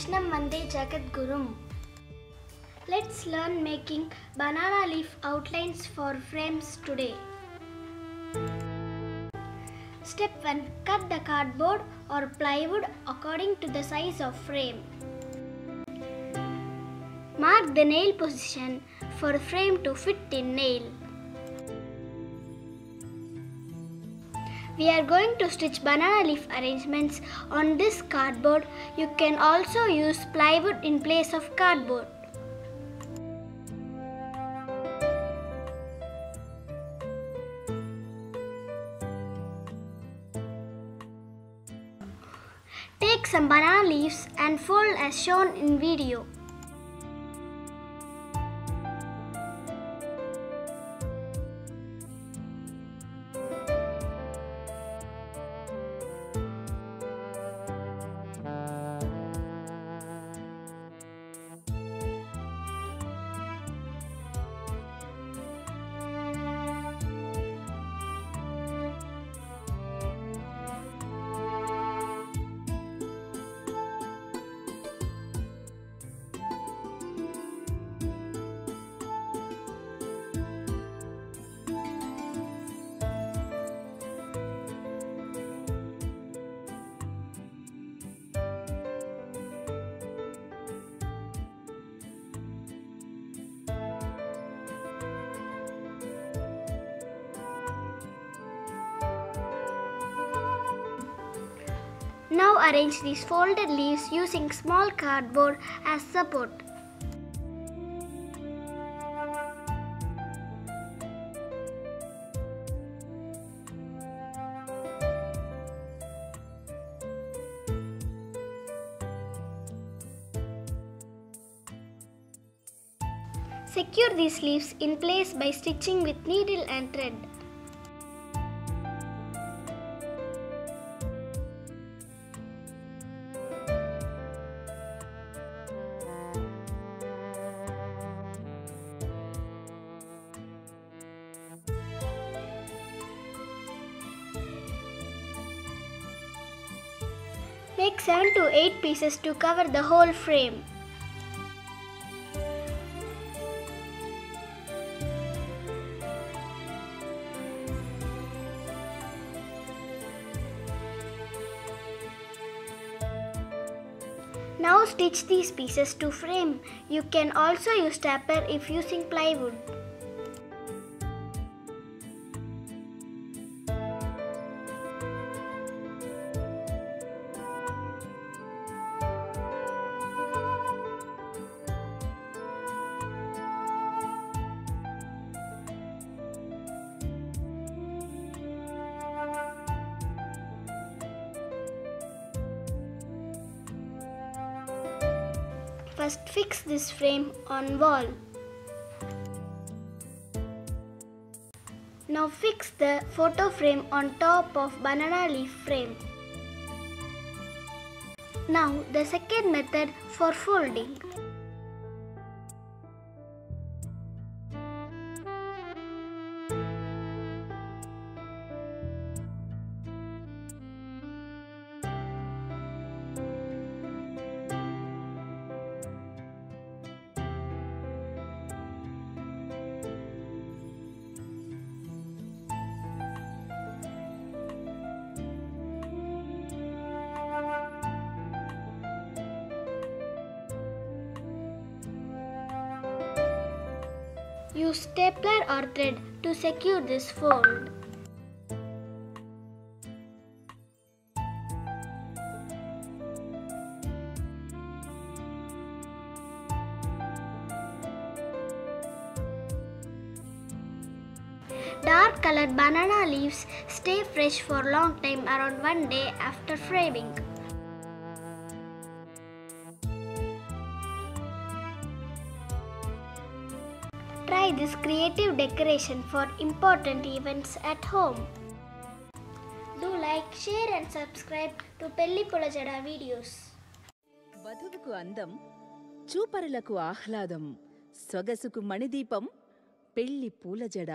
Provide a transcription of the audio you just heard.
Krishnam Vande Jagadgurum. Let's learn making banana leaf outlines for frames today. Step 1. Cut the cardboard or plywood according to the size of frame. Mark the nail position for frame to fit in nail. We are going to stitch banana leaf arrangements on this cardboard. You can also use plywood in place of cardboard. Take some banana leaves and fold as shown in video. Now arrange these folded leaves using small cardboard as support. Secure these leaves in place by stitching with needle and thread. Make 7 to 8 pieces to cover the whole frame. Now stitch these pieces to frame. You can also use tapper if using plywood. First fix this frame on wall. Now fix the photo frame on top of banana leaf frame. Now the second method for folding. Use stapler or thread to secure this fold. Dark colored banana leaves stay fresh for a long time, around 1 day after framing. Try this creative decoration for important events at home. Do like, share and subscribe to Pellipoolajada videos. వధువుకు అందం, చూపరులకు ఆహ్లాదం, సొగసుకు మణిదీపం, పెళ్లి పూల జడ.